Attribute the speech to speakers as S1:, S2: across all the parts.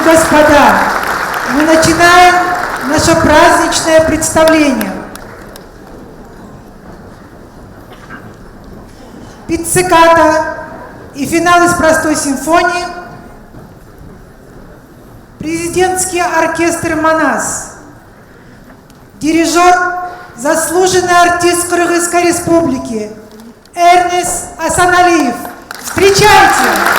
S1: господа, мы начинаем наше праздничное представление. Пицциката и финал из простой симфонии. Президентский оркестр «Манас». Дирижер, заслуженный артист Кыргызской республики Эрнес Асаналиев. Встречайте!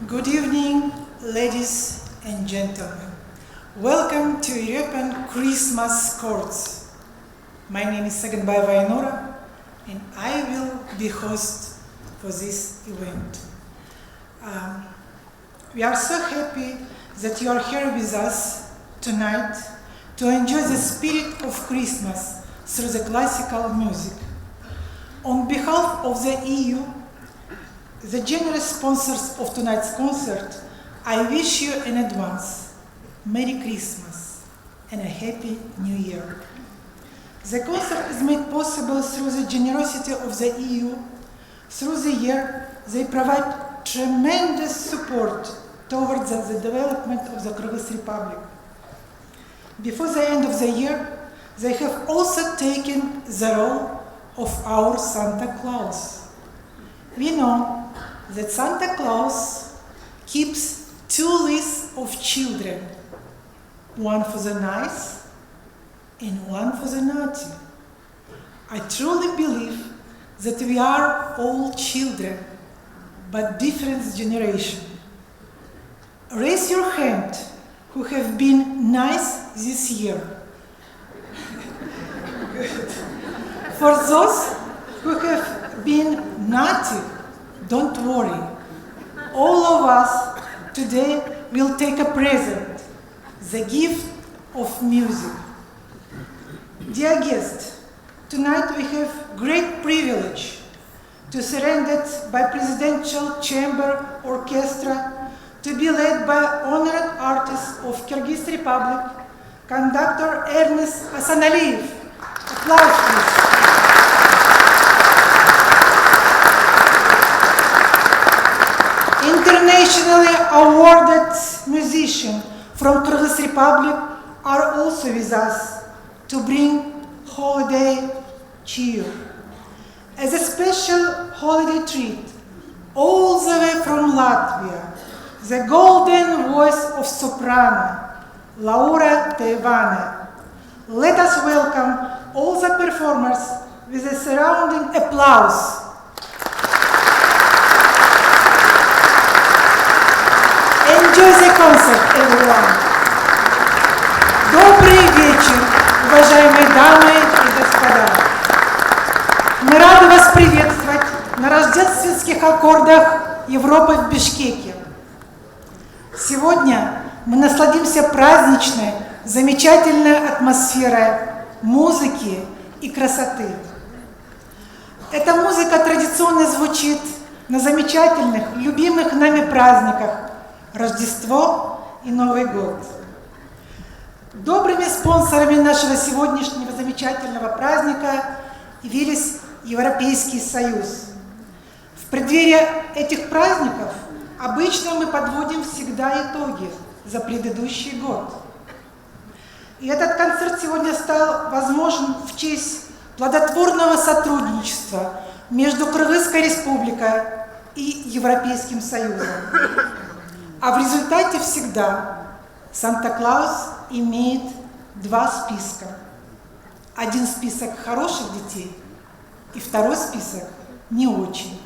S1: Good evening, ladies and gentlemen. Welcome to European Christmas Courts. My name is Saganbayeva Ainura, and I will be host for this event. We are so happy that you are here with us tonight to enjoy the spirit of Christmas through the classical music. On behalf of the EU, the generous sponsors of tonight's concert, I wish you in advance Merry Christmas and a Happy New Year. The concert is made possible through the generosity of the EU. Through the year, they provide tremendous support towards the development of the Kyrgyz Republic. Before the end of the year, they have also taken the role of our Santa Claus. We know that Santa Claus keeps two lists of children, one for the nice and one for the naughty. I truly believe that we are all children, but different generation. Raise your hand who have been nice this year. Good. For those who have been naughty, don't worry. All of us today will take a present, the gift of music. Dear guests, tonight we have great privilege to surrendered by Presidential Chamber Orchestra to be led by honored artist of Kyrgyz Republic, conductor Ernest Asanaliyev. Applause, please. Internationally awarded musicians from Kyrgyz Republic are also with us to bring holiday cheer. As a special holiday treat, all the way from Latvia, the golden voice of soprano, Laura Teivane. Let us welcome all the performers with a surrounding applause. Enjoy the concert, everyone. Добрый вечер, уважаемые дамы и господа. Мы рады вас приветствовать на рождественских аккордах Европы в Бишкеке. Сегодня мы насладимся праздничной, замечательной атмосферой музыки и красоты. Эта музыка традиционно звучит на замечательных, любимых нами праздниках Рождество и Новый год. Добрыми спонсорами нашего сегодняшнего замечательного праздника явились Европейский Союз. В преддверии этих праздников обычно мы подводим всегда итоги за предыдущий год. И этот концерт сегодня стал возможен в честь плодотворного сотрудничества между Кыргызской Республикой и Европейским Союзом. А в результате всегда Санта-Клаус имеет два списка. Один список хороших детей и второй список не очень.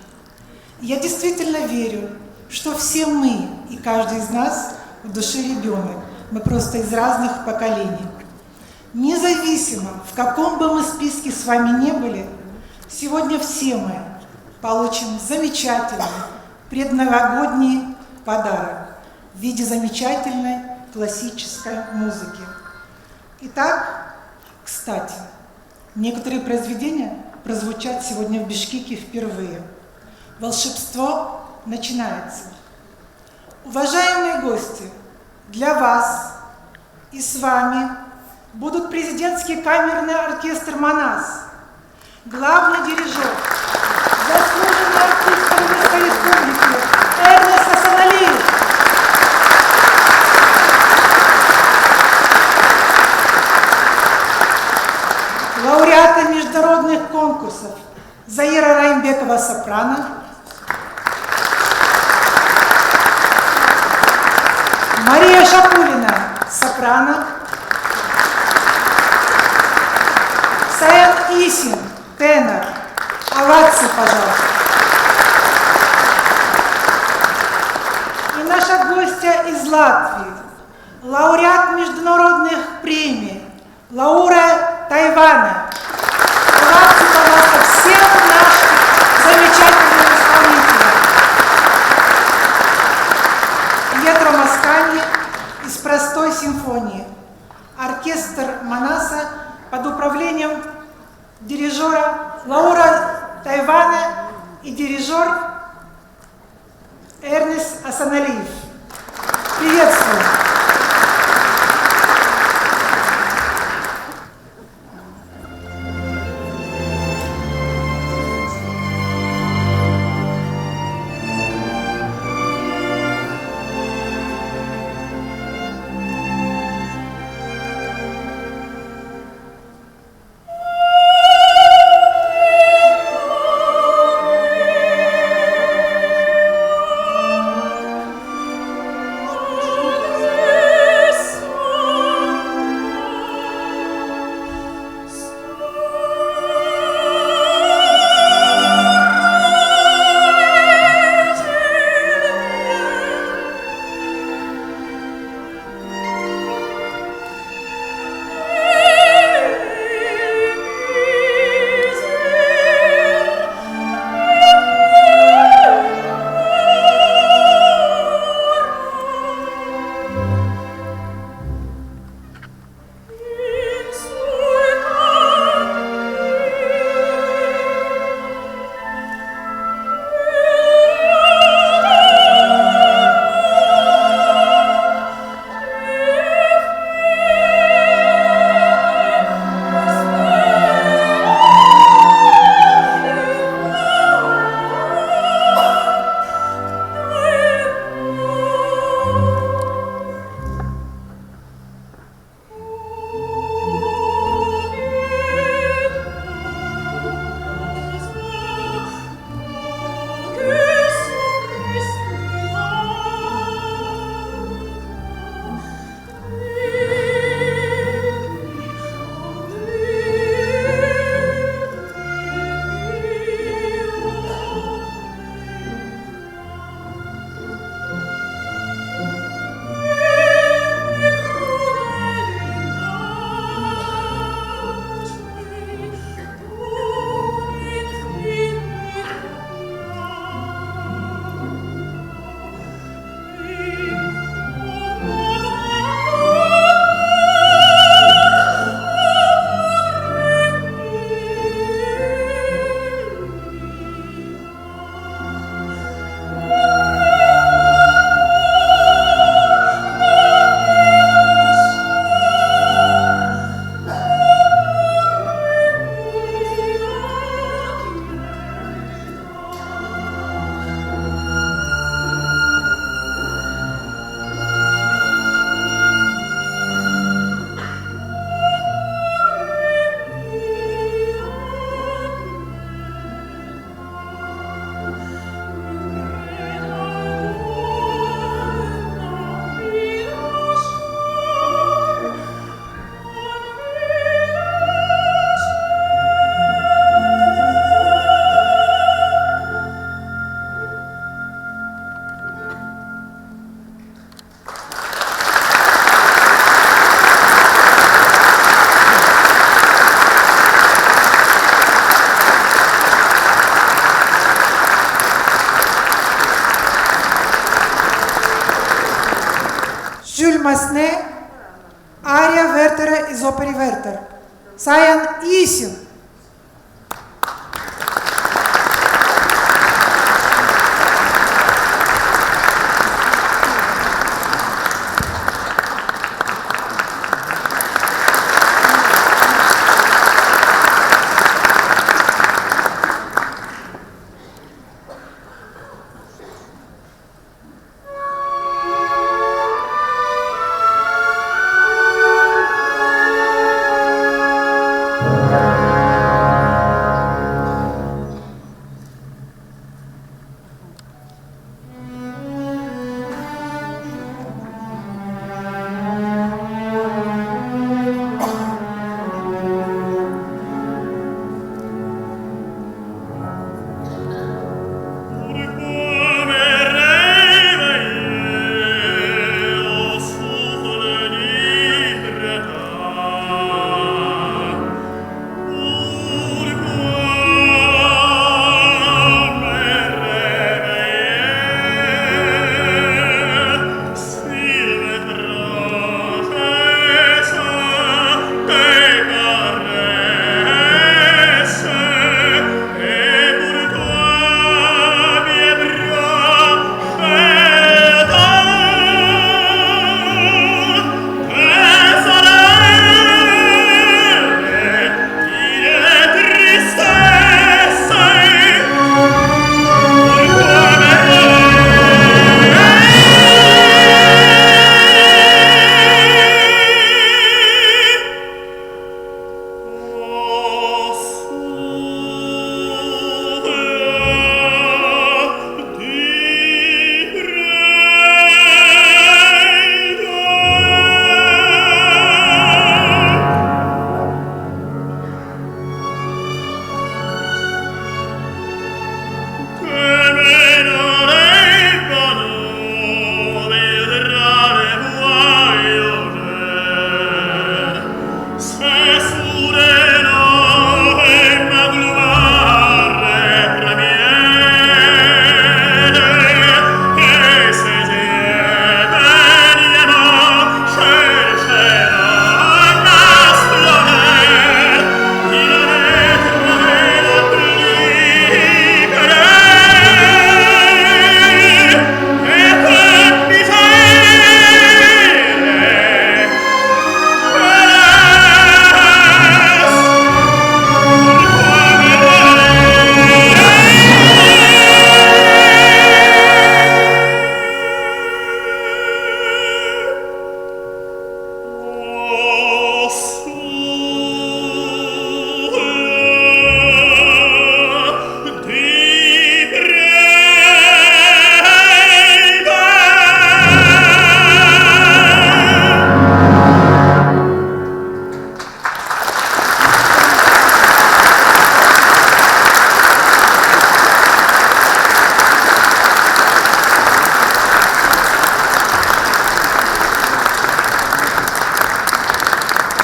S1: Я действительно верю, что все мы и каждый из нас в душе ребенок. Мы просто из разных поколений. Независимо, в каком бы мы списке с вами не были, сегодня все мы получим замечательный предновогодний подарок в виде замечательной классической музыки. Итак, кстати, некоторые произведения прозвучат сегодня в Бишкеке впервые. Волшебство начинается. Уважаемые гости, для вас и с вами будут президентский камерный оркестр «Манас», главный дирижер, заслуженный артист Кыргызской Республики Эрнес Асаналиев, лауреаты международных конкурсов Заира Раймбекова сопрано, Мария Шапулина сопрано, Саян Исин тенор. Овации, пожалуйста. И наша гостья из Латвии, лауреат международных премий Лаура Тайвана. Овации, пожалуйста, всем нашим замечательным исполнителям. Пьетро Маскани из простой симфонии. Оркестр Манаса под управлением дирижера Лаура Тайвана и дирижер Эрнес Асаналиев. Приветствую! Jules Massenet, aria vertere iz operi Werther. Sajan Isin.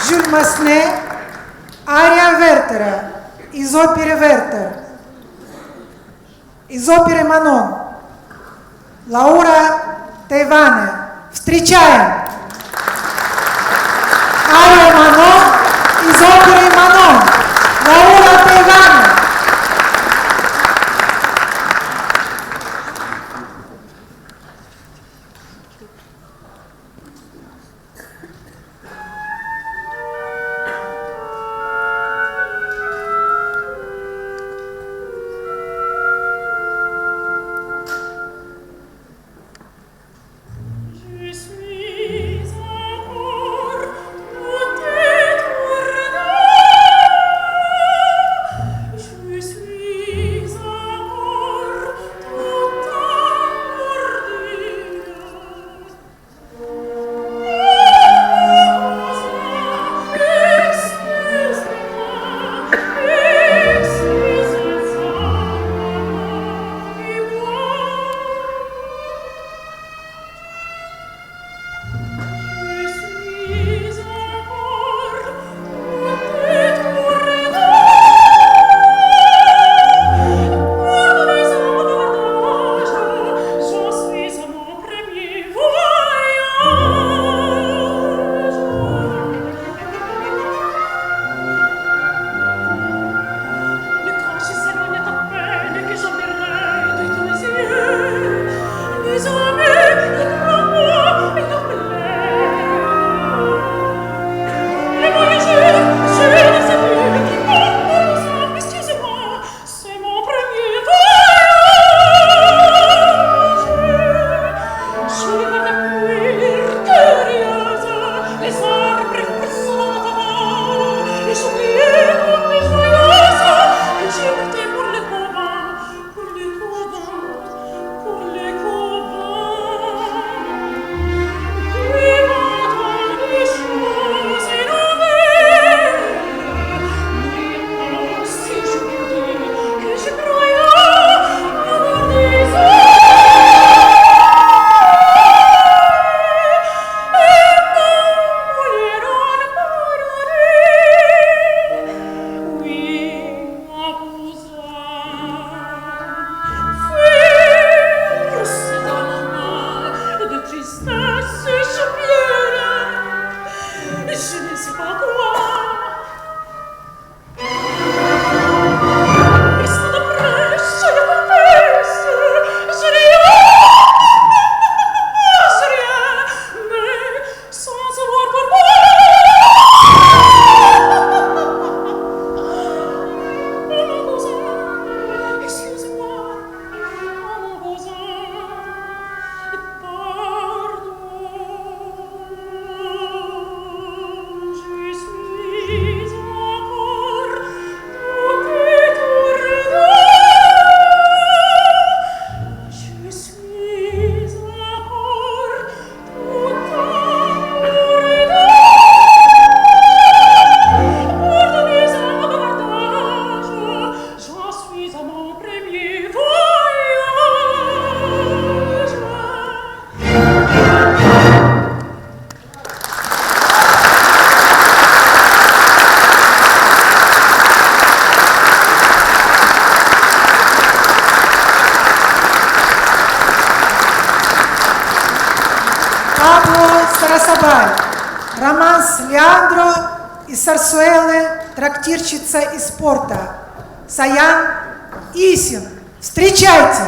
S1: Jules Massenet, aria Werther, из оперы Werther, из оперы Манон, Лаура Тейване. Встречаем! Ария Манон из оперы Манон, Лаура Тейване.
S2: Je
S1: Pablo Sarasabay, романс Леандро и Сарсуэлы, трактирщица из спорта, Саян Исин. Встречайте!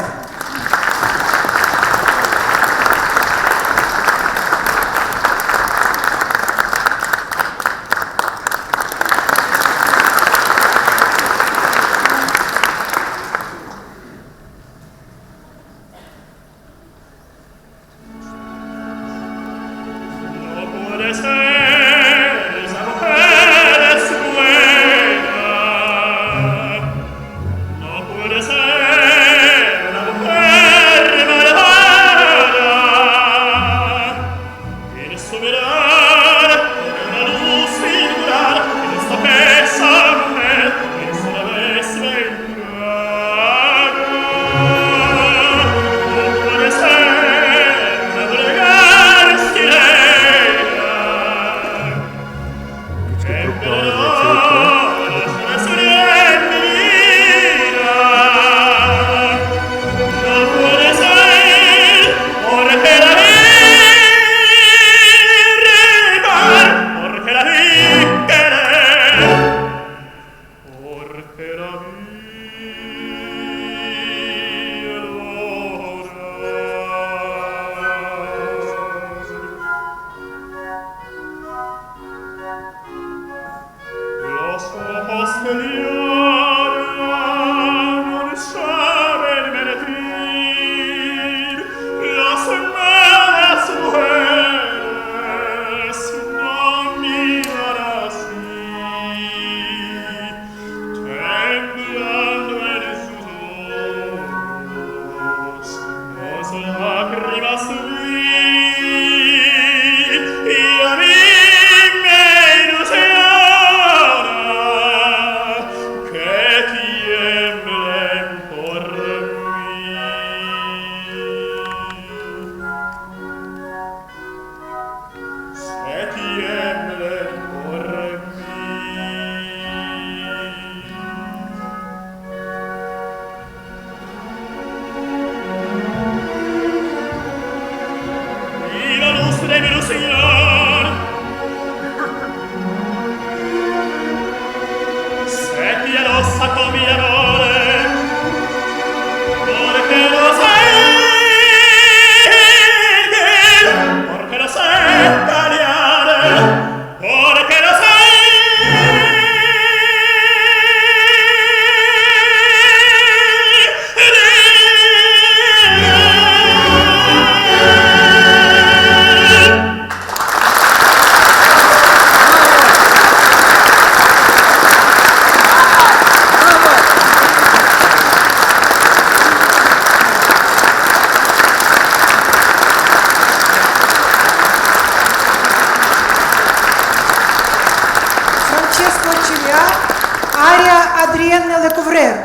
S1: Ария Адриенне Лекуврер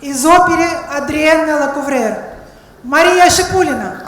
S1: из оперы Адриенне Лекуврер. Мария Шипулина.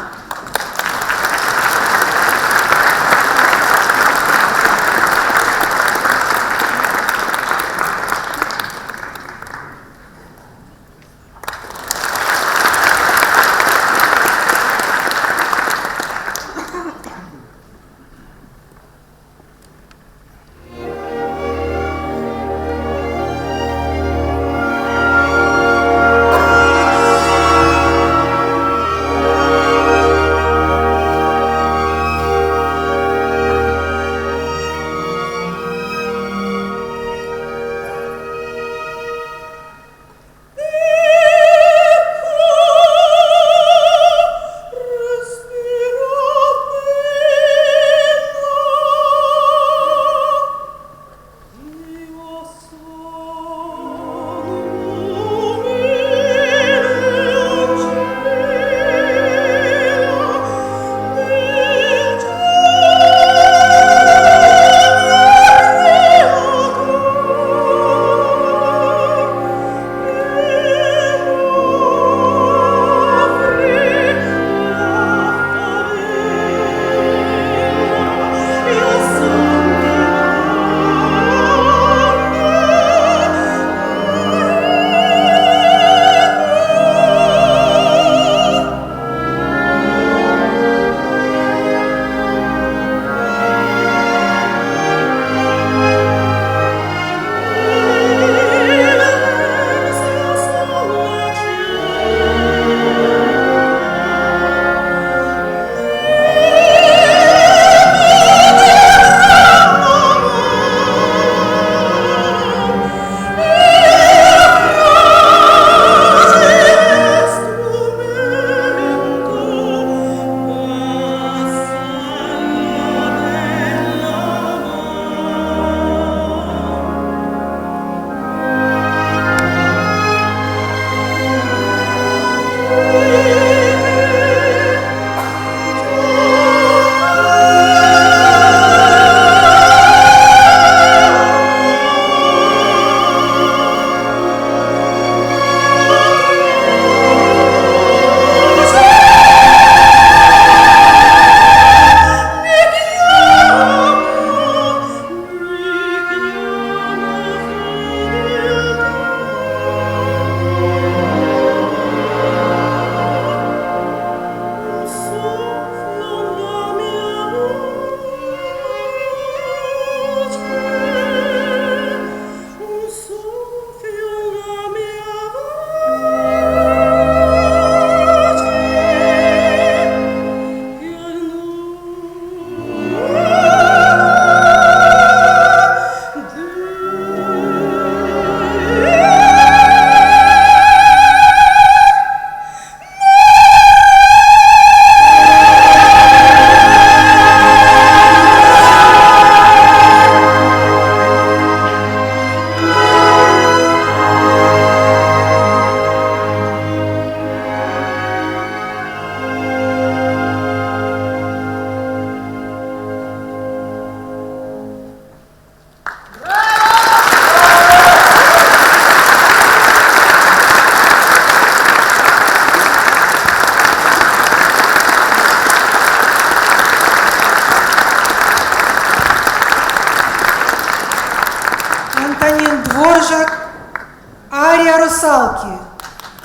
S1: «Русалки»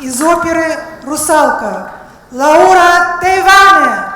S1: из оперы «Русалка» Лаура Тейване.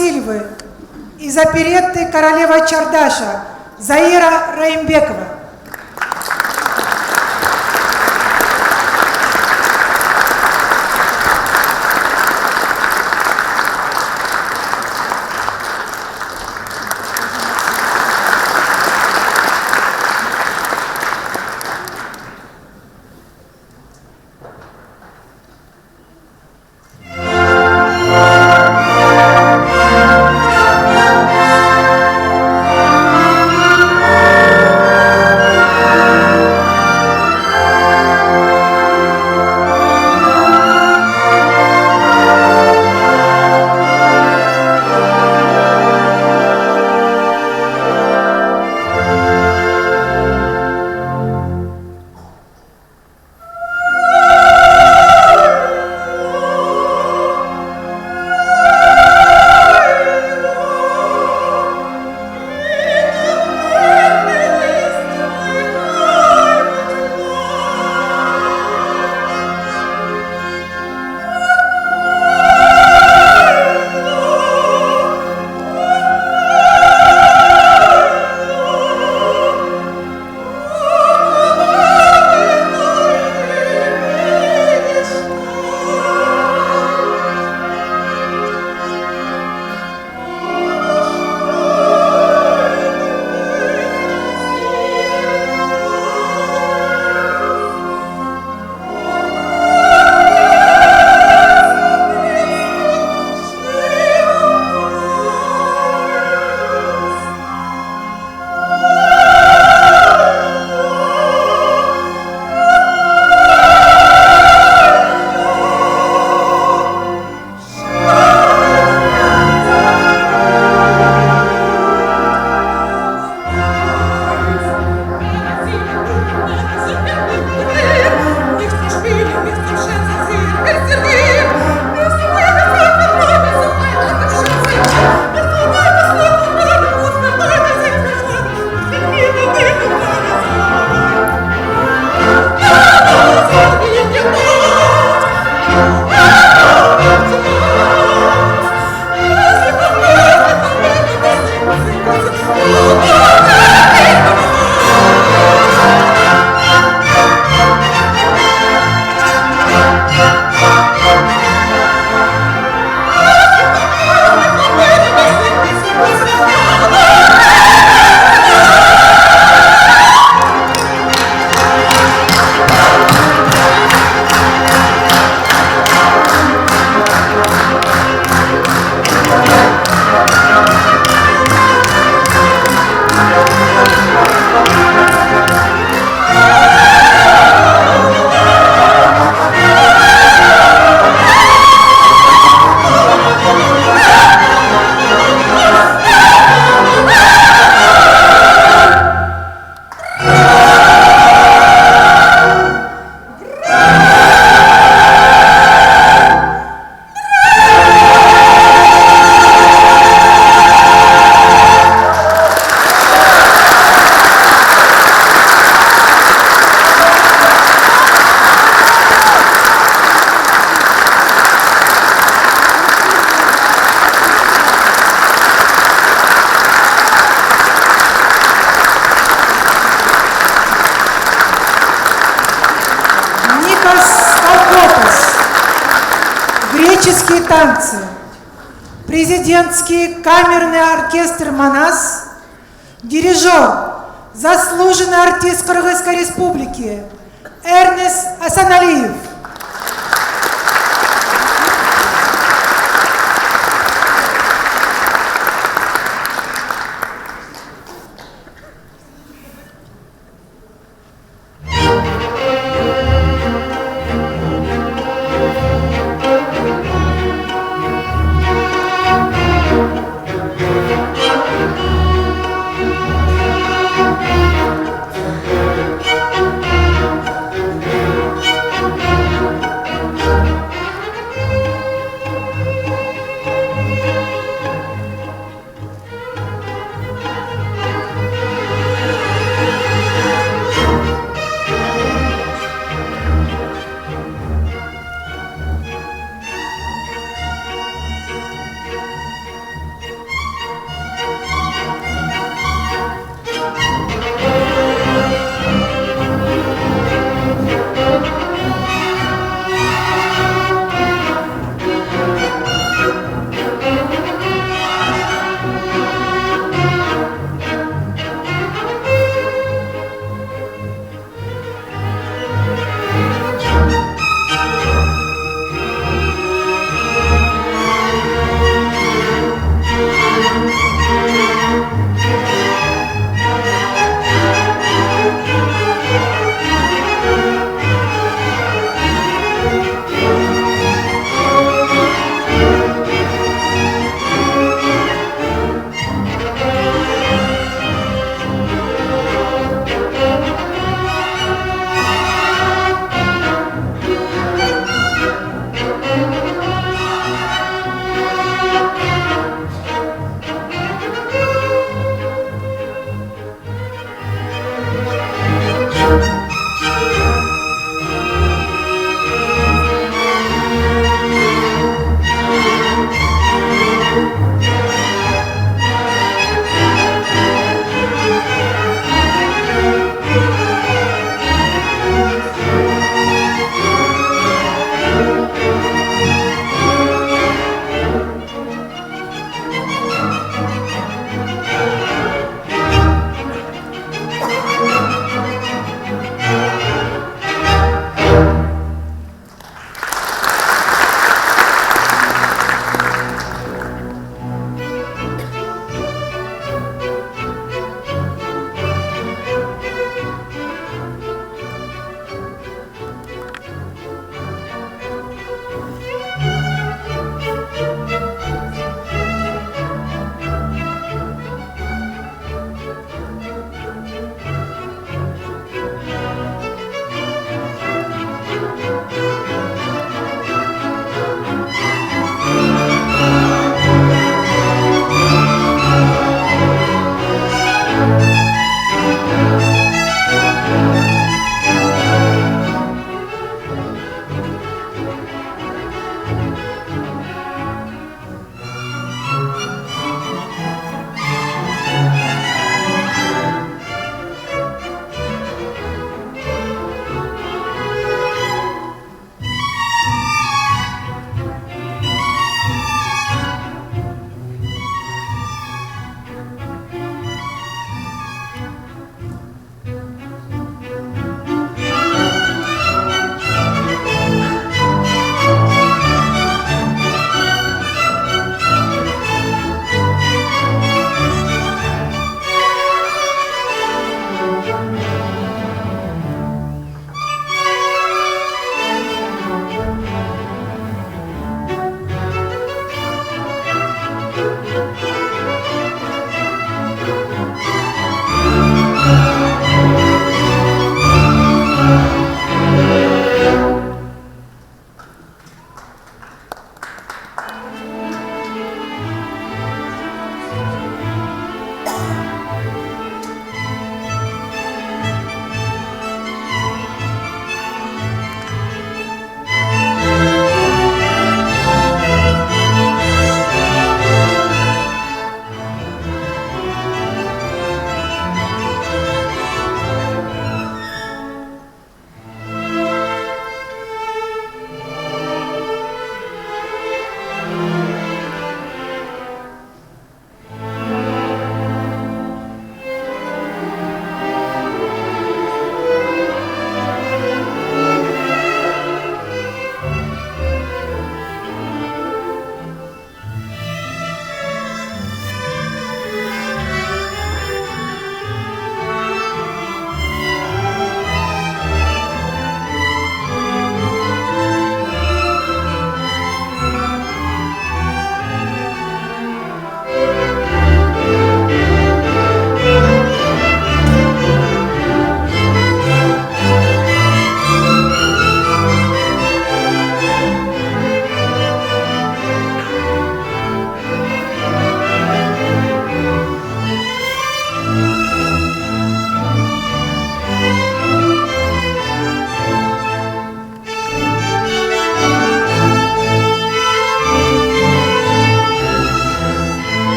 S1: Сильвы из оперетты «Королева Чардаша» Заира Раимбекова. Греческие танцы, президентский камерный оркестр «Манас», дирижер, заслуженный артист Кыргызской республики Эрнест Асаналиев.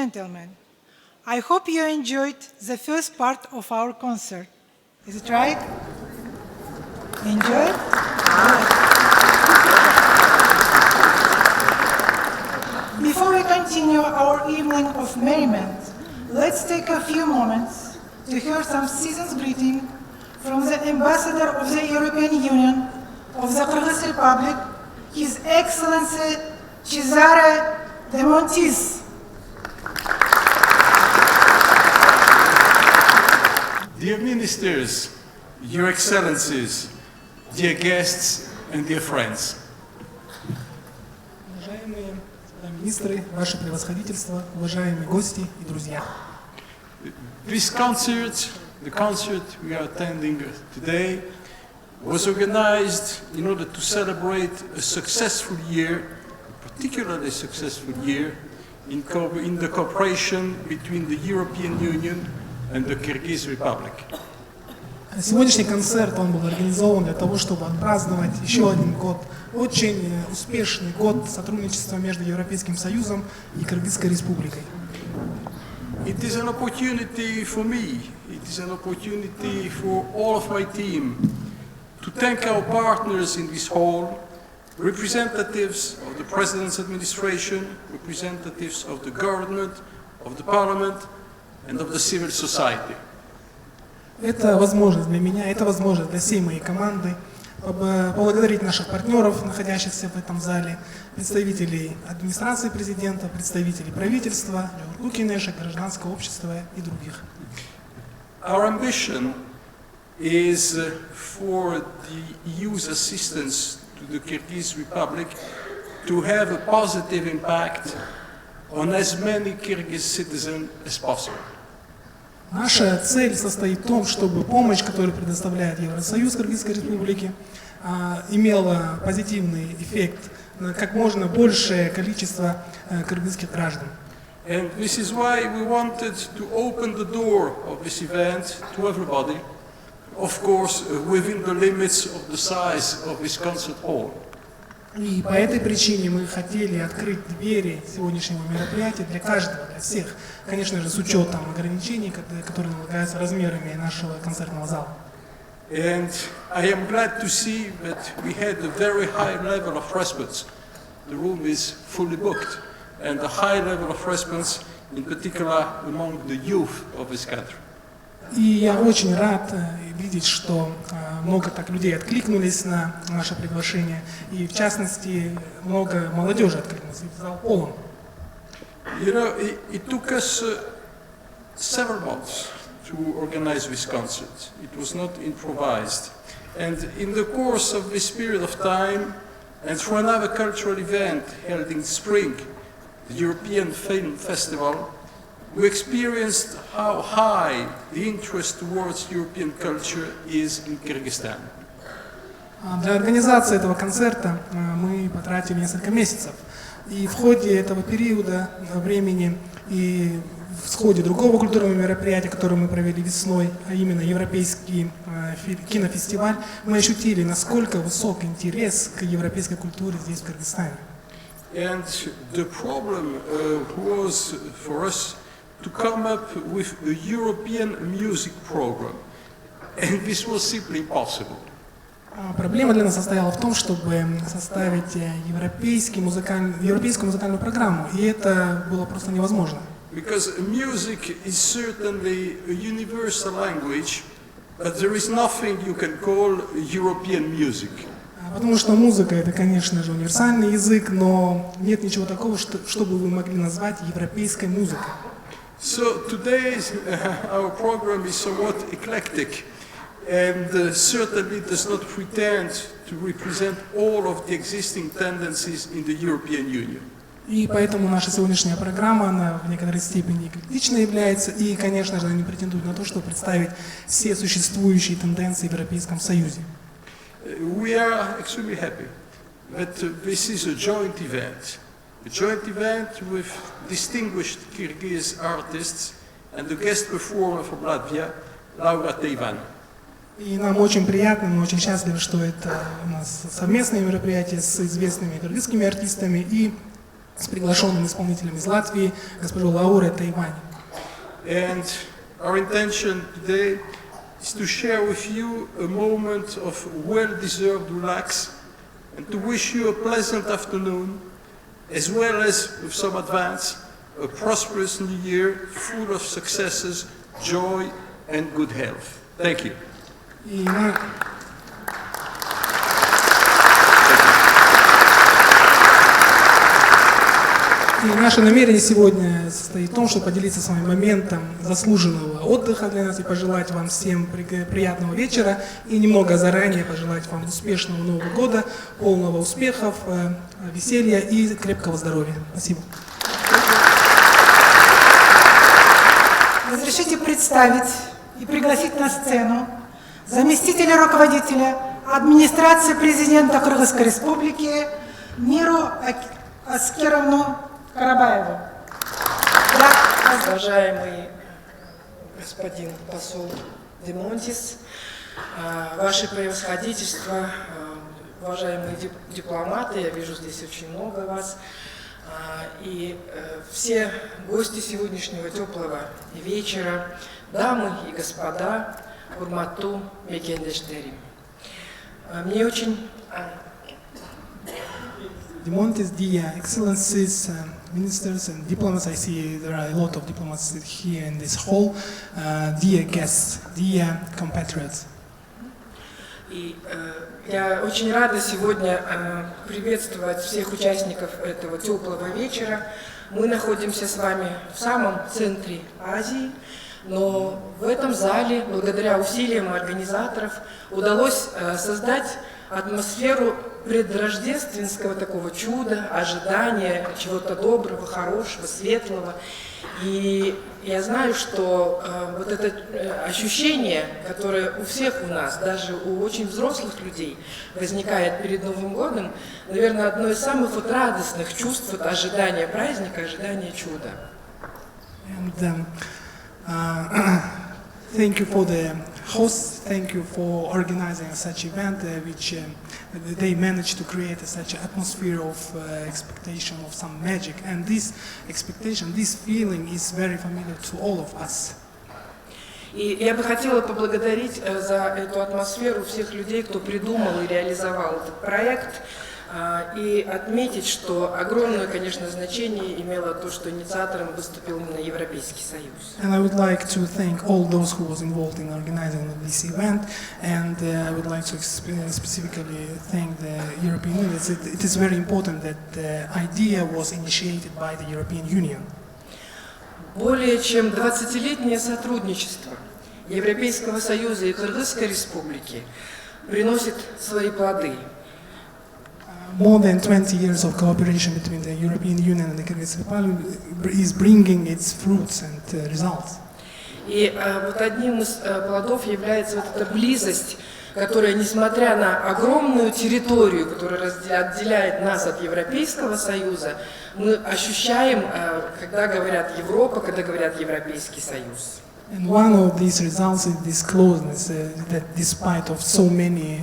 S1: gentlemen, I hope you enjoyed the first part of our concert. Is it right? Enjoyed? Before we continue our evening of merriment, let's take a few moments to hear some season's greeting from the Ambassador of the European Union of the Kyrgyz Republic, His Excellency Cesare Demontis.
S2: Dear ministers, your excellencies, dear guests and dear friends.
S3: Уважаемые министры, ваше превосходительство, уважаемые гости и друзья.
S2: This concert, the concert we are attending today, was organized in order to celebrate a successful year, a particularly successful year, in the cooperation between the European Union and the Kyrgyz Republic.
S3: Сегодняшний концерт он был организован для того, чтобы отпраздновать еще один год, очень успешный год сотрудничества между Европейским Союзом и Кыргызской Республикой.
S2: It is an opportunity for me, it is an opportunity for all of my team to thank our partners in this hall, representatives of the President's administration, representatives of the government, of the parliament, and of the civil society.
S3: Это возможность для меня, это возможность для всей моей команды поблагодарить наших партнеров, находящихся в этом зале, представителей администрации президента, представителей правительства, Лукинеша, гражданского общества и других.
S2: Our ambition is for the EU's assistance to the Kyrgyz Republic to have a positive impact on as many Kyrgyz citizens as possible.
S3: Наша цель состоит в том, чтобы помощь, которую предоставляет Евросоюз Кыргызской Республике, имела позитивный эффект на как можно большее количество кыргызских граждан.
S2: And this is why we wanted to open the door of this event to everybody, of course within the limits of the size of this concert hall.
S3: И по этой причине мы хотели открыть двери сегодняшнего мероприятия для каждого, для всех, конечно же, с учетом ограничений, которые налагаются размерами нашего концертного зала.
S2: And I am glad to see that we had a very high level of response. The room is fully booked, and a high level of response, in particular among the youth of this country.
S3: И я очень рад видеть, что много так людей откликнулись на наше приглашение, и в частности много молодежи откликнулось, и зал полон.
S2: You know, it took us several months to organize this concert. It was not improvised. And in the course of this period of time, and for another cultural event held in spring, the European Film Festival, we experienced how high the interest towards European culture is in Kyrgyzstan.
S3: Для организации этого концерта мы потратили несколько месяцев. И в ходе этого периода времени и в ходе другого культурного мероприятия, которое мы провели весной, а именно Европейский кинофестиваль, мы ощутили, насколько высок интерес к европейской культуре здесь, в Кыргызстане.
S2: And the problem was for us to come up with a European music program. And this was simply impossible.
S3: Проблема для нас состояла в том, чтобы составить европейскую музыкальную программу, и это было просто невозможно.
S2: Because music is certainly a universal language, but there is nothing you can call European music.
S3: Потому что музыка — это, конечно же, универсальный язык, но нет ничего такого, чтобы вы могли назвать европейской музыкой.
S2: So today our program is somewhat eclectic and certainly does not pretend to represent all of the existing tendencies in the European Union.
S3: И поэтому наша сегодняшняя программа, она в некоторой степени эклектичной является, и, конечно же, она не претендует на то, чтобы представить все существующие тенденции в Европейском Союзе.
S2: We are extremely happy that this is a joint event with distinguished Kyrgyz artists and the guest performer from Latvia, Laura Teivan.
S3: И нам очень приятно, мы очень счастливы, что это у нас совместное мероприятие с известными кыргызскими артистами и с приглашенным исполнителем из Латвии, госпожой Лаурой Тайвань.
S2: And our intention today is to share with you a moment of well-deserved relax and to wish you a pleasant afternoon, as well as, with some advance, a prosperous new year full of successes, joy and good health. Thank you.
S3: И наше намерение сегодня состоит в том, чтобы поделиться с вами моментом заслуженного отдыха для нас и пожелать вам всем приятного вечера и немного заранее пожелать вам успешного Нового года, полного успехов, веселья и крепкого здоровья. Спасибо.
S1: Разрешите представить и пригласить на сцену заместителя руководителя администрации президента Кыргызской Республики Миру Аскеровну Карабаеву.
S4: Уважаемый господин посол Демонтис, ваше превосходительство, уважаемые дипломаты, я вижу здесь очень много вас, и все гости сегодняшнего теплого вечера, дамы и господа, Урмату Мекендештери. Мне очень...
S3: Demontis, dear excellencies, ministers and diplomats, I see there are a lot of diplomats here in this hall, dear guests, dear compatriots.
S4: И я очень рада сегодня приветствовать всех участников этого теплого вечера. Мы находимся с вами в самом центре Азии, но в этом зале, благодаря усилиям организаторов, удалось создать атмосферу предрождественского такого чуда, ожидания чего-то доброго, хорошего, светлого. И я знаю, что вот это ощущение, которое у всех у нас, даже у очень взрослых людей, возникает перед Новым годом, наверное, одно из самых вот радостных чувств, вот ожидания праздника, ожидания чуда.
S3: Thank you for the host, thank you for organizing such event, which they managed to create such an atmosphere of expectation of some magic. And this expectation, this feeling is very familiar to all of us.
S4: И я бы хотела поблагодарить за эту атмосферу всех людей, кто придумал и реализовал этот проект, и отметить, что огромное, конечно, значение имело то, что инициатором выступил именно Европейский Союз.
S3: And I would like to thank all those who was involved in organizing this event, and I would like to specifically thank the European Union. It is very important that the idea was initiated by the European Union.
S4: Более чем 20-летнее сотрудничество Европейского Союза и Кыргызской Республики приносит свои плоды.
S3: More than 20 years of cooperation between the European Union and the Kyrgyz Republic is bringing its fruits and results.
S4: И вот одним из плодов является вот эта близость, которая, несмотря на огромную территорию, которая отделяет нас от Европейского Союза, мы ощущаем, когда говорят Европа, когда говорят Европейский Союз.
S3: And one of these results is this closeness, that despite of so many,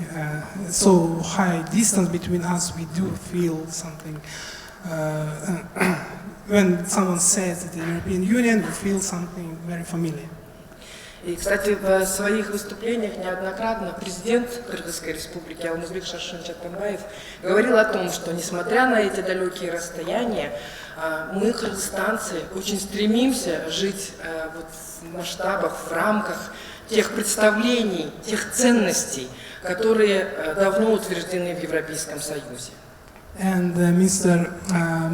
S3: so high distance between us, we do feel something. When someone says the European Union, we feel something very familiar.
S4: И, кстати, в своих выступлениях неоднократно президент Кыргызской Республики Алмазбек Шаршенч Атамбаев говорил о том, что, несмотря на эти далекие расстояния, мы, кыргызстанцы, очень стремимся жить вот в масштабах, в рамках тех представлений, тех ценностей, которые давно утверждены в Европейском Союзе.
S3: And Mr.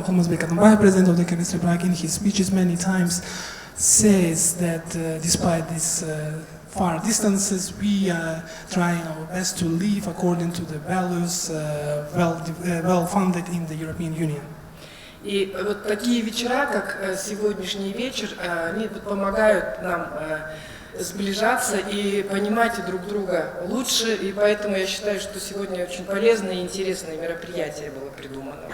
S3: Almazbek Atambayev, President of the Kyrgyz Republic, in his speeches many times says that despite these far distances, we are trying our best to live according to the values well founded in the European Union.
S4: И вот такие вечера, как сегодняшний вечер, они помогают нам сближаться и понимать друг друга лучше, и поэтому я считаю, что сегодня очень полезное и интересное мероприятие было придумано.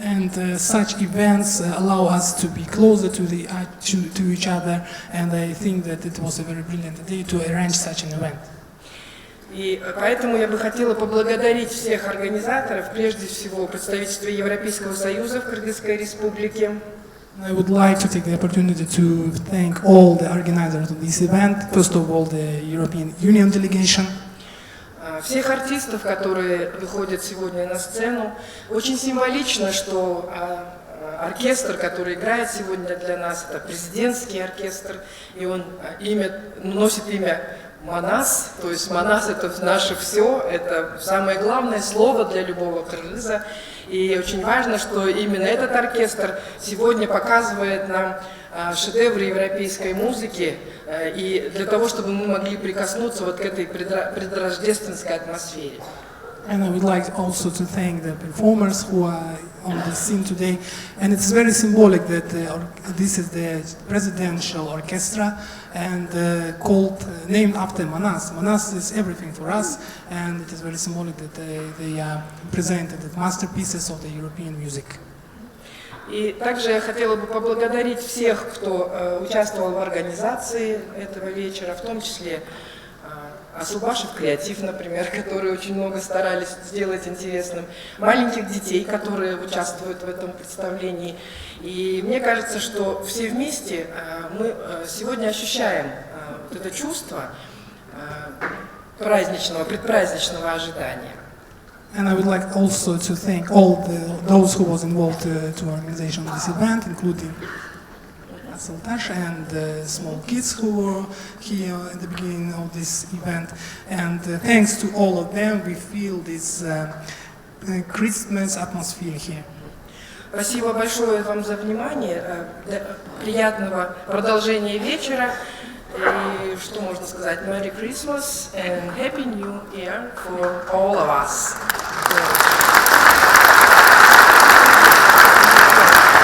S3: And such events allow us to be closer to each other, and I think that it was a very brilliant idea to arrange such an event.
S4: И поэтому я бы хотела поблагодарить всех организаторов, прежде всего представительство Европейского Союза в Кыргызской Республике.
S3: I would like to take the opportunity to thank all the organizers of this event. First of all, the European Union delegation.
S4: Всех артистов, которые выходят сегодня на сцену. Очень символично, что оркестр, который играет сегодня для нас, это президентский оркестр, и он носит имя Манас, то есть Манас — это наше все, это самое главное слово для любого кыргыза. И очень важно, что именно этот оркестр сегодня показывает нам шедевры европейской музыки, и для того, чтобы мы могли прикоснуться вот к этой предрождественской атмосфере.
S3: And I would like also to thank the performers who are on the scene today. And it's very symbolic that this is the presidential orchestra and named after Manas. Manas is everything for us, and it is very symbolic that they presented the masterpieces of the European music.
S4: И также я хотела бы поблагодарить всех, кто участвовал в организации этого вечера, в том числе Асубашев Креатив, например, которые очень много старались сделать интересным, маленьких детей, которые участвуют в этом представлении. И мне кажется, что все вместе мы сегодня ощущаем вот это чувство праздничного, предпраздничного ожидания.
S3: And I would like also to thank all those who was involved to organization of this event, including Saltash and the small kids who were here at the beginning of this event. And thanks to all of them, we feel this Christmas atmosphere here.
S4: Спасибо большое вам за внимание. Приятного продолжения вечера. И что можно сказать? Merry Christmas and Happy New Year for all of us.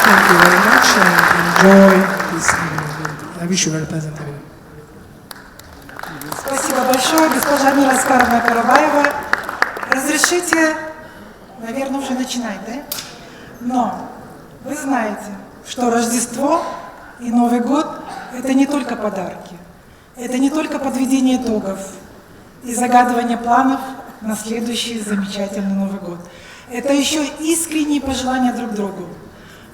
S3: Thank you very much and enjoy this evening. I wish you a very pleasant evening.
S1: Спасибо большое, госпожа Мира Аскаровна Карабаева. Разрешите, наверное, уже начинать, да? Но вы знаете, что Рождество и Новый год – это не только подарки, это не только подведение итогов и загадывание планов на следующий замечательный Новый год. Это еще искренние пожелания друг другу.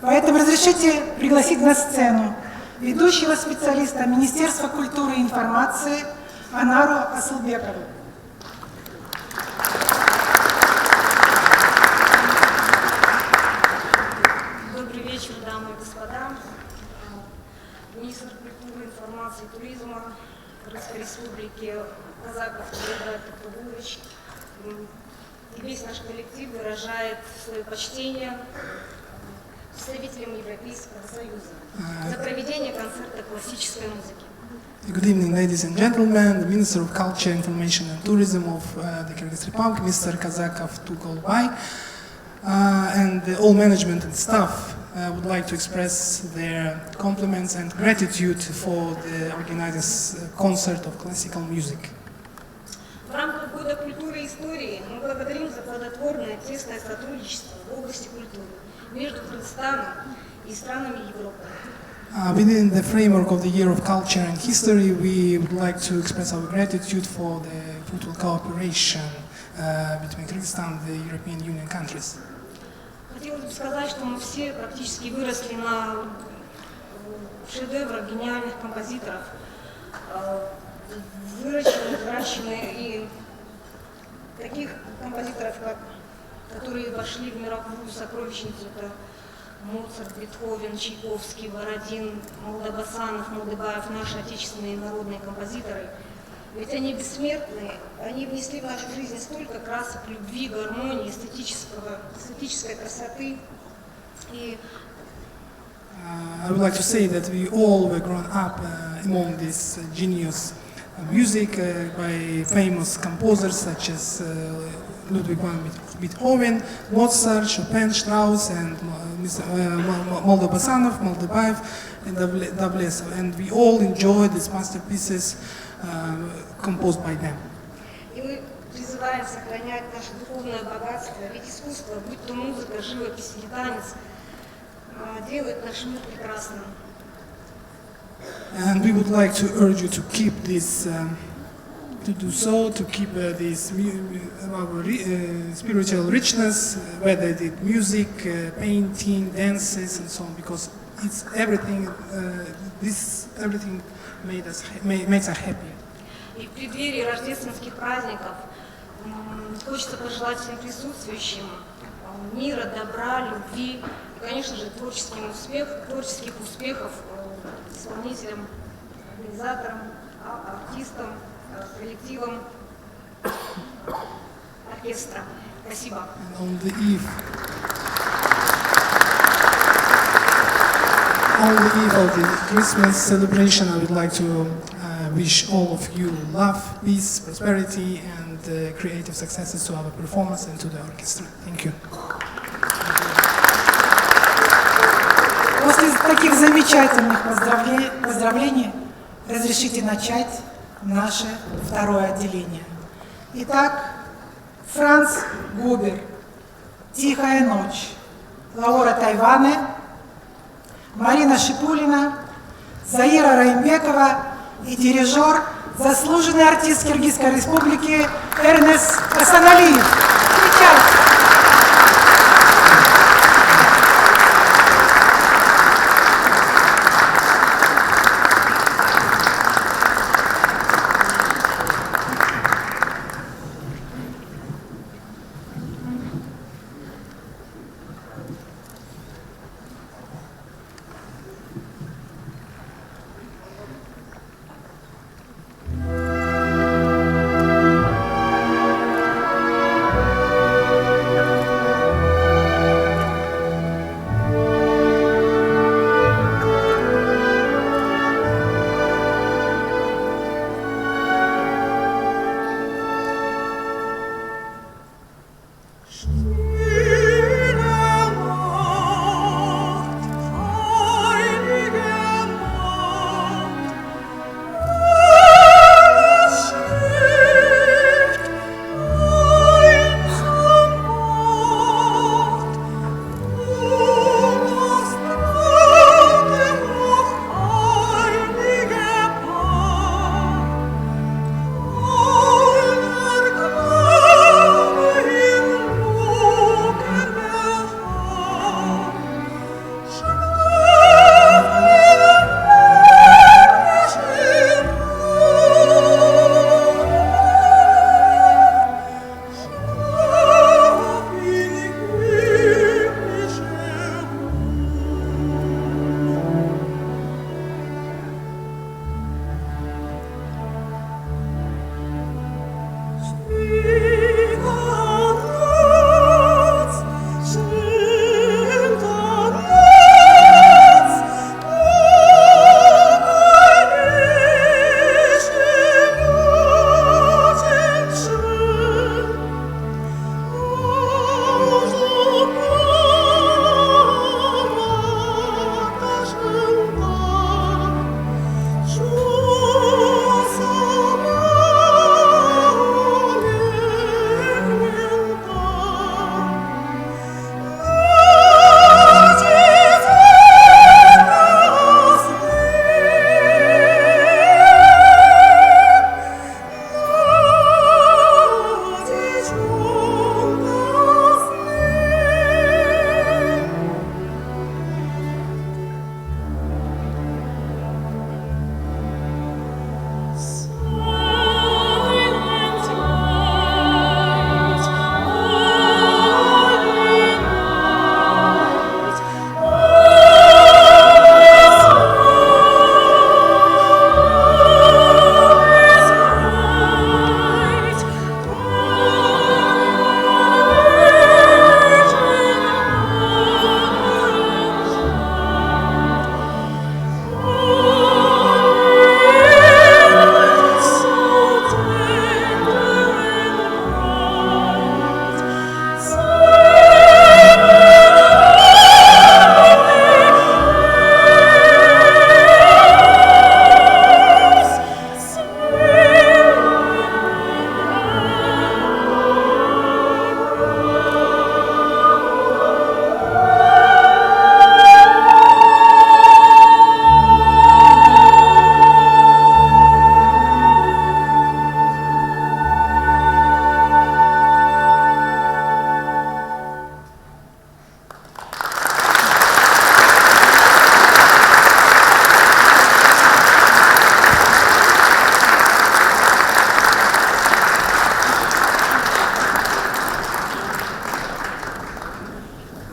S1: Поэтому разрешите пригласить на сцену ведущего специалиста Министерства культуры и информации Анару Асылбекову.
S5: Добрый вечер, дамы и господа. Министр культуры, информации и туризма Кыргызской Республики Казаков Тимур Токтобулович и весь наш коллектив выражает свое почтение представителям Европейского Союза за проведение концерта классической музыки.
S3: Good evening, ladies and gentlemen. The Minister of Culture, Information and Tourism of the Kyrgyz Republic, Mr. Kazakov Tukolbay, and all management and staff would like to express their compliments and gratitude for the organizing concert of classical music.
S5: В рамках Года культуры и истории мы благодарим за плодотворное тесное сотрудничество в области культуры между Кыргызстаном и странами Европы.
S3: Within the framework of the Year of Culture and History, we would like to express our gratitude for the fruitful cooperation between Kyrgyzstan and the European Union countries.
S5: Хотелось бы сказать, что мы все практически выросли на шедеврах гениальных композиторов, выращены и таких композиторов, которые вошли в мировую сокровищницу, это Моцарт, Бетховен, Чайковский, Бородин, Молдобасанов, Молдыбаев, наши отечественные народные композиторы. Ведь они бессмертны, они внесли в нашу жизнь столько красок, любви, гармонии, эстетической красоты. И
S3: I would like to say that we all were grown up among this genius music by famous composers such as Ludwig van Beethoven, Mozart, Chopin, Strauss, and Moldobasanov, Moldobaev, and Davlesov. And we all enjoyed these masterpieces composed by them.
S5: И мы призываем сохранять наше духовное богатство, ведь искусство, будь то музыка, живопись или танец, делает наш мир прекрасным.
S3: And we would like to urge you to keep this to do so, to keep this spiritual richness, whether it is music, painting, dances, and so on, because it's everything. Everything makes us happy.
S5: И в преддверии рождественских праздников хочется пожелать всем присутствующим мира, добра, любви и, конечно же, творческих успехов исполнителям, организаторам, артистам, коллективам оркестра. Спасибо.
S3: And on the eve of the Christmas celebration, I would like to wish all of you love, peace, prosperity, and creative successes to our performance and to the orchestra. Thank you.
S1: После таких замечательных поздравлений разрешите начать наше второе отделение. Итак, Франц Губер, «Тихая ночь», Лаура Тайване, Марина Шипулина, Заира Раимбекова и дирижер, заслуженный артист Киргизской республики Эрнес Хасаналиев. Встречайте!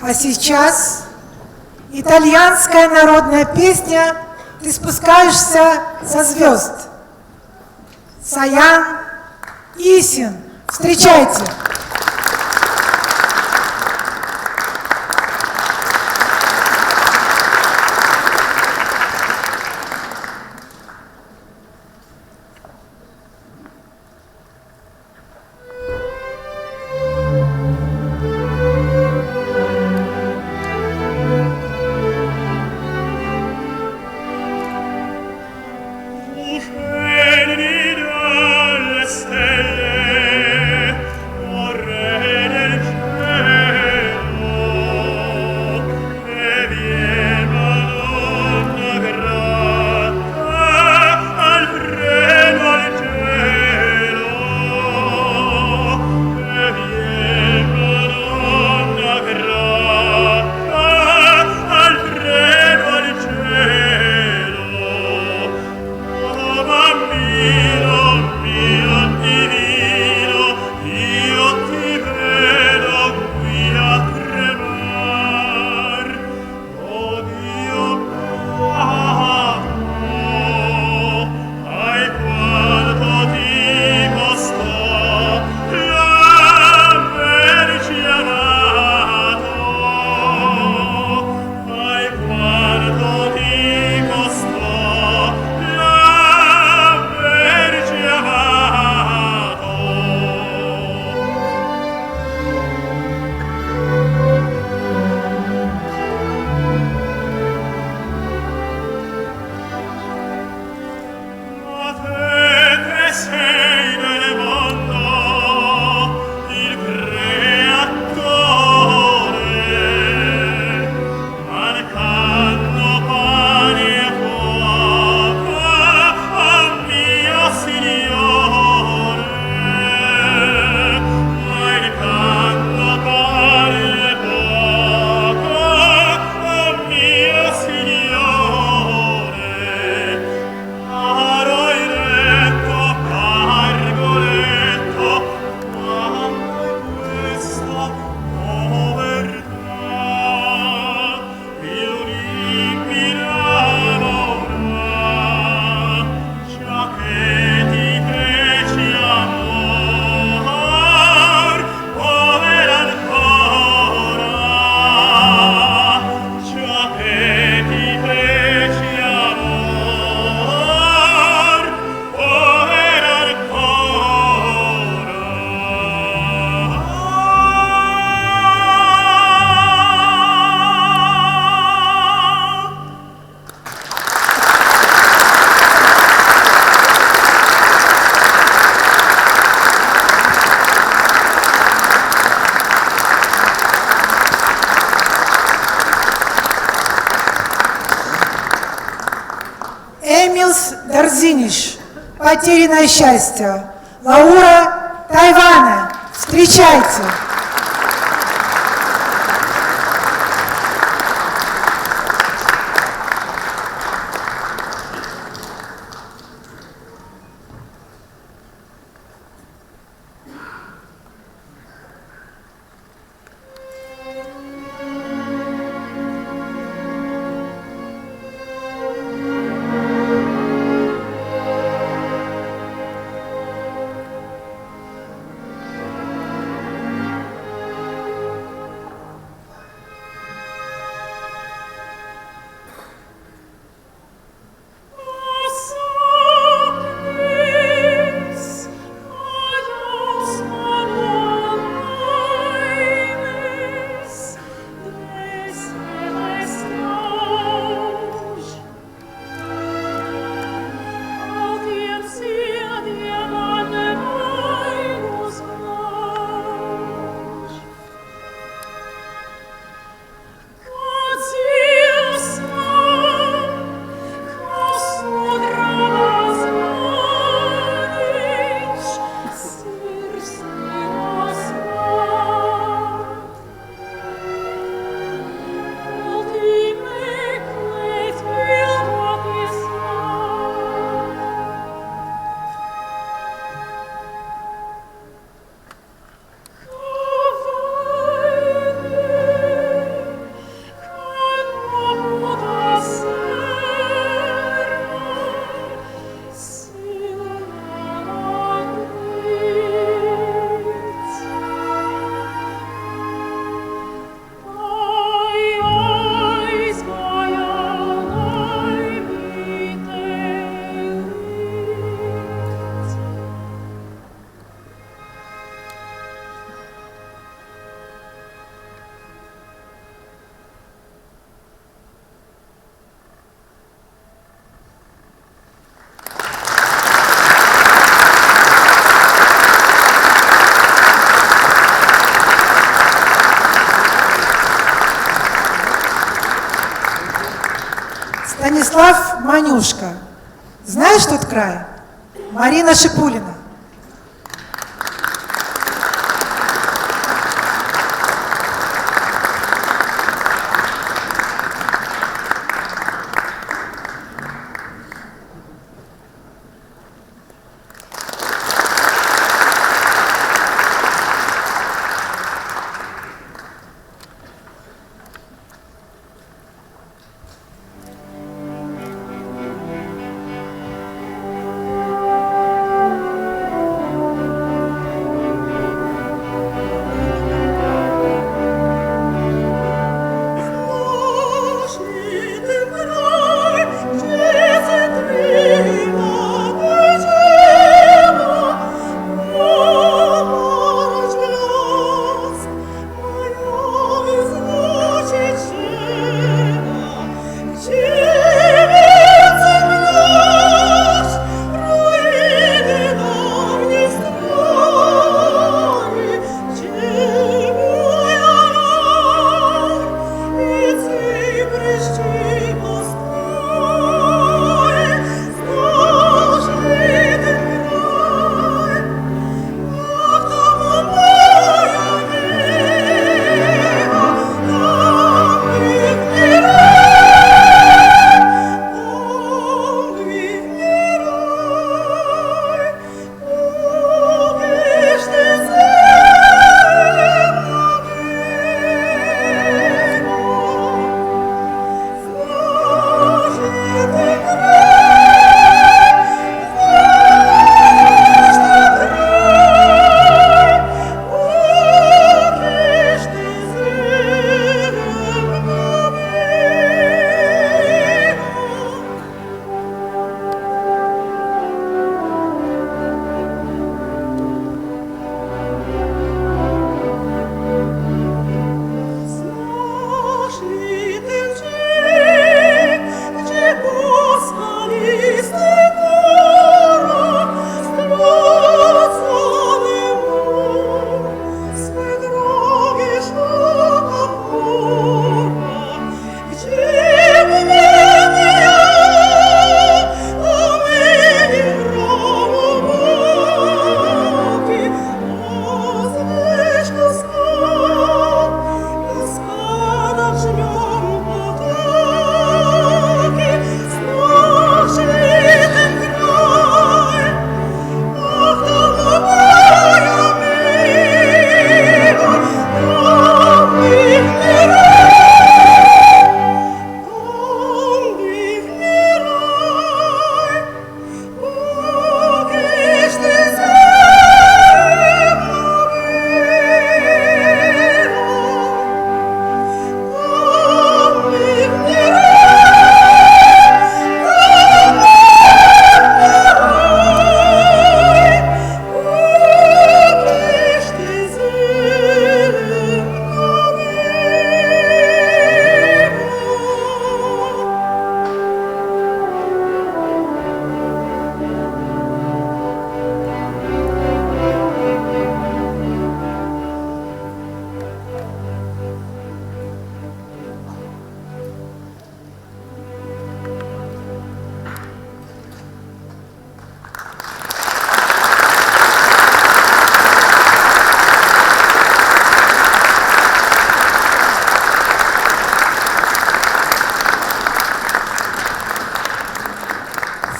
S1: А сейчас итальянская народная песня «Ты спускаешься со звезд». Саян Исин. Встречайте! Эмилс Дарзиниш, «Потерянное счастье». Лаура Тайвана, встречайте. Станислав Манюшка. Знаешь тот край? Марина Шипулина.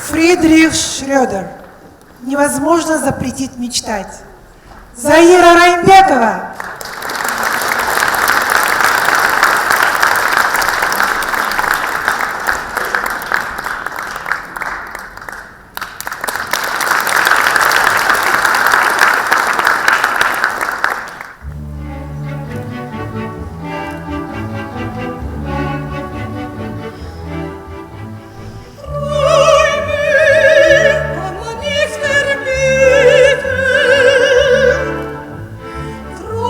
S1: Фридрих Шрёдер. Невозможно запретить мечтать. Заира Раймбекова.
S6: Tro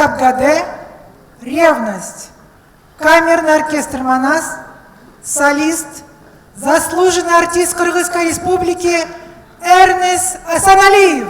S1: Шабгаде, «Ревность». Камерный оркестр «Манас», солист, заслуженный артист Кыргызской республики Эрнес Асаналиев.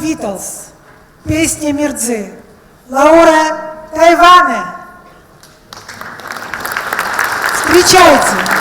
S1: Beatles, песни Мирдзы, Лаура Тайване. Встречайте!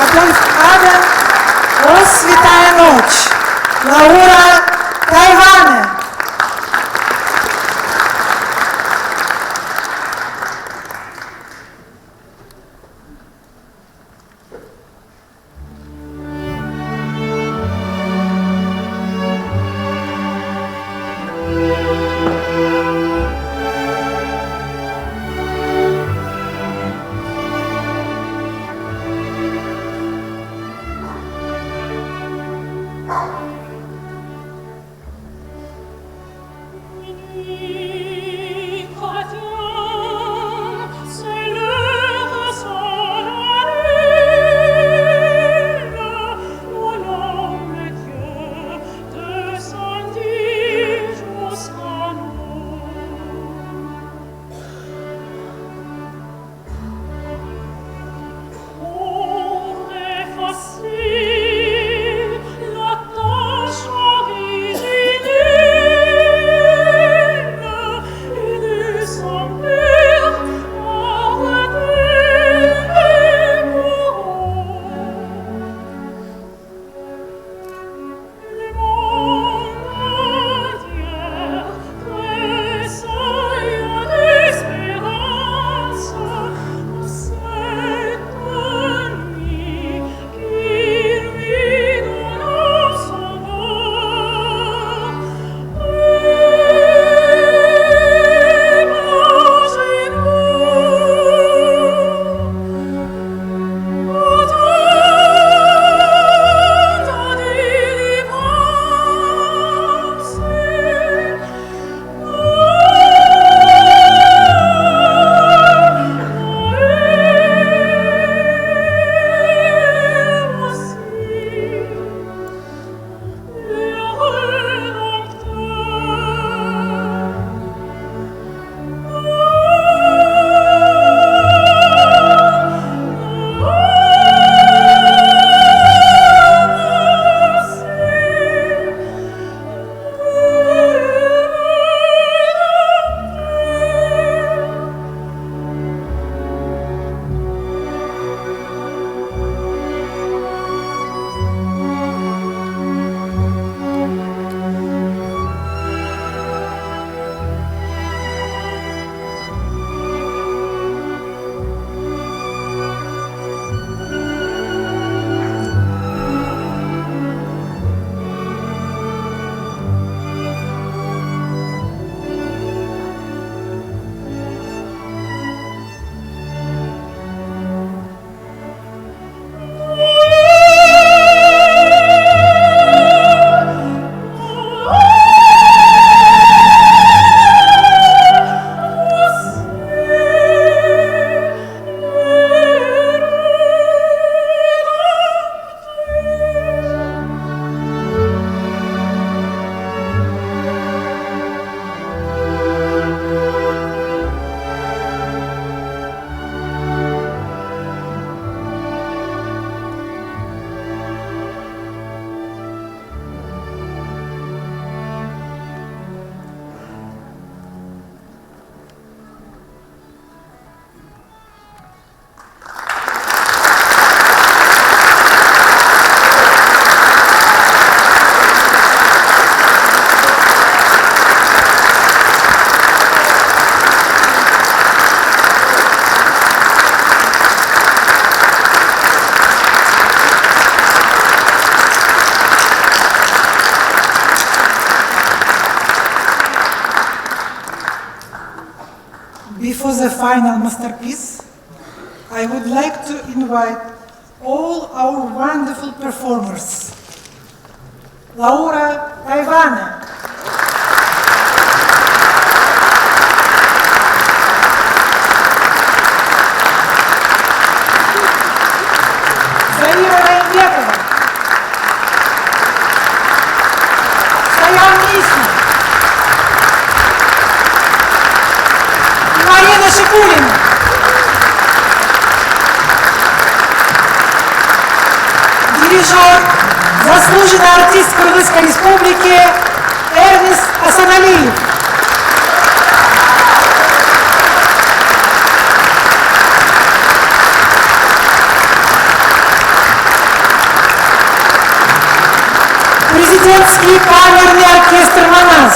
S1: Адольф Адам, «О святая ночь», Лаура Тайване. Before the final masterpiece, I would like to invite all our wonderful performers. Laura Taiwane, Заира Райбекова, Саян Мисна, Марина Шипулина, дирижер, заслуженный артист Кыргызской Республики Эрнест Асаналиев. президентский камерный оркестр «Манас».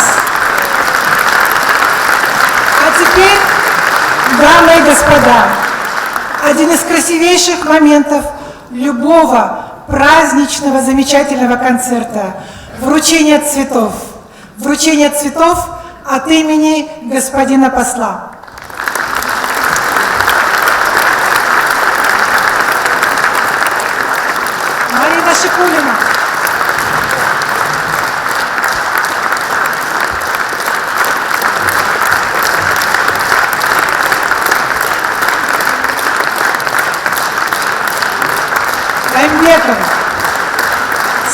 S1: А теперь, дамы и господа, один из красивейших моментов любого праздничного замечательного концерта – вручение цветов. Вручение цветов от имени господина посла. Марина Шикулина. Раймбекова,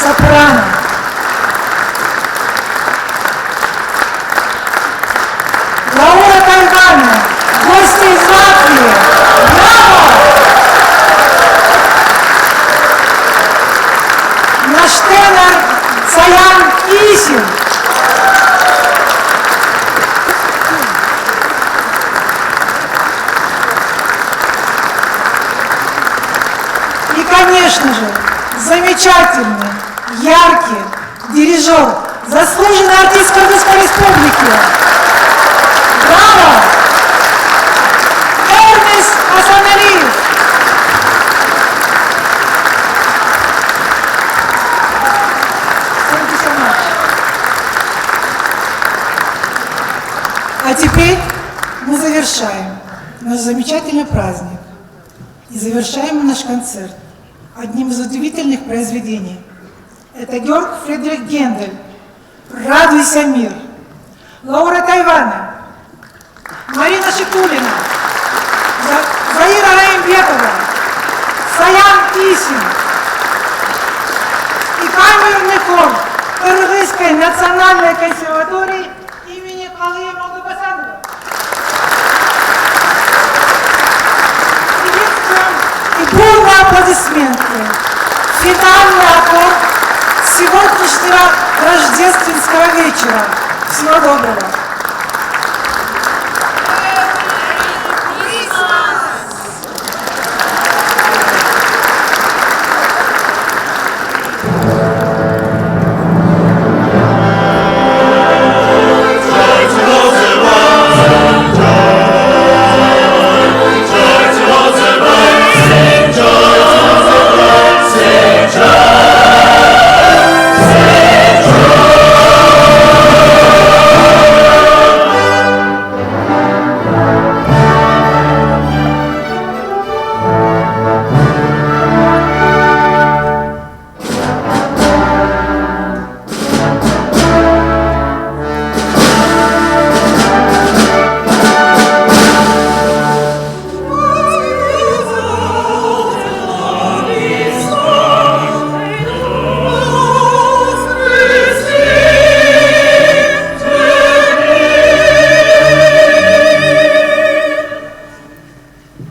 S1: сопрано. Лаура Тайвана, гости из Латвии. Браво! Наш тенор Саян Исин. И, конечно же, замечательный, яркий дирижер, заслуженный артист Кыргызской Республики. Браво! Эрнест Асаналиев. Thank you so much. А теперь мы завершаем наш замечательный праздник и завершаем наш концерт одним из удивительных произведений. Это Георг Фридрих Гендель «Радуйся, мир». Лаура Тайвана, Марина Шикулина, Заира Раймбекова, Саян Исин и камерный хор Кыргызской национальной консерватории имени Калыя Молдобасарова. Приветствуем и бурные аплодисменты. Финальный аккорд сегодняшнего рождественского вечера. Всего доброго.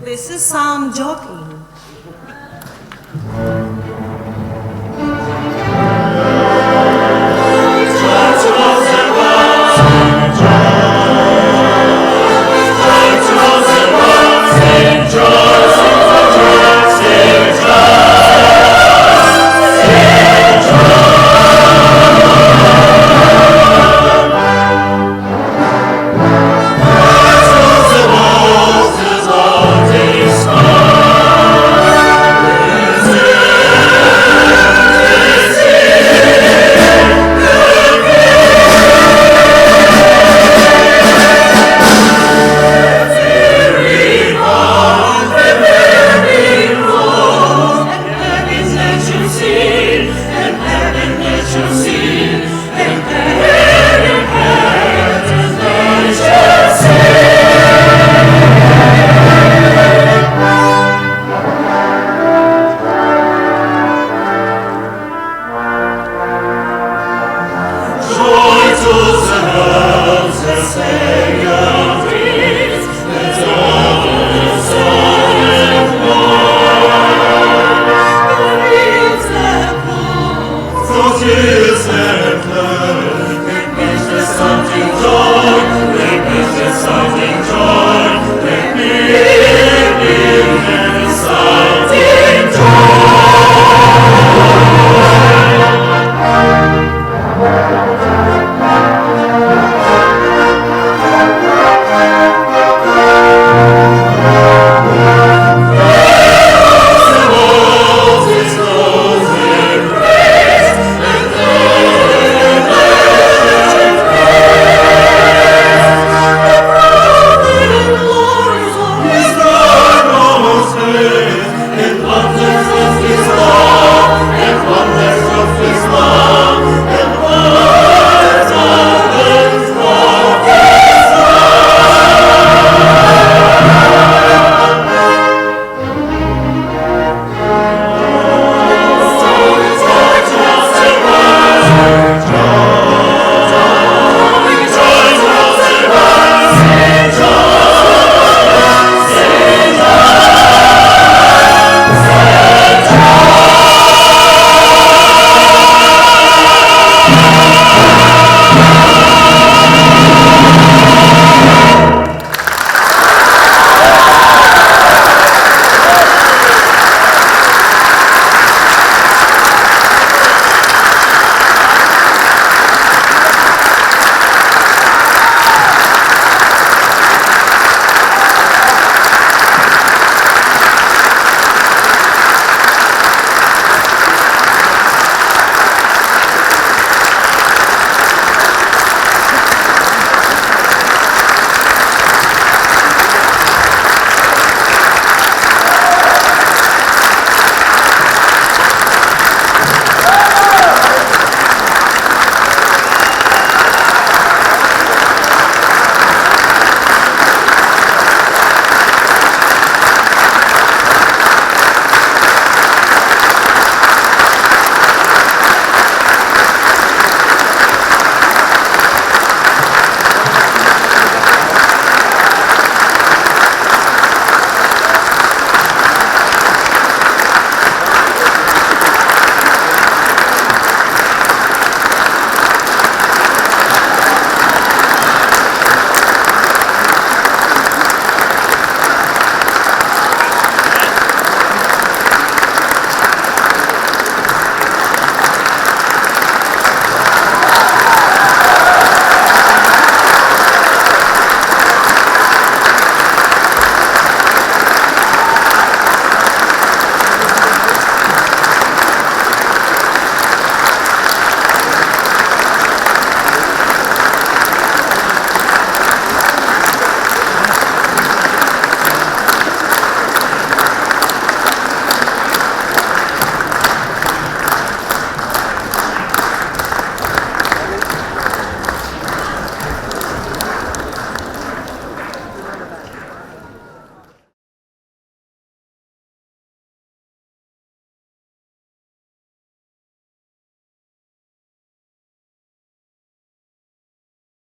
S6: This is Sam joking.
S7: Something joy, let me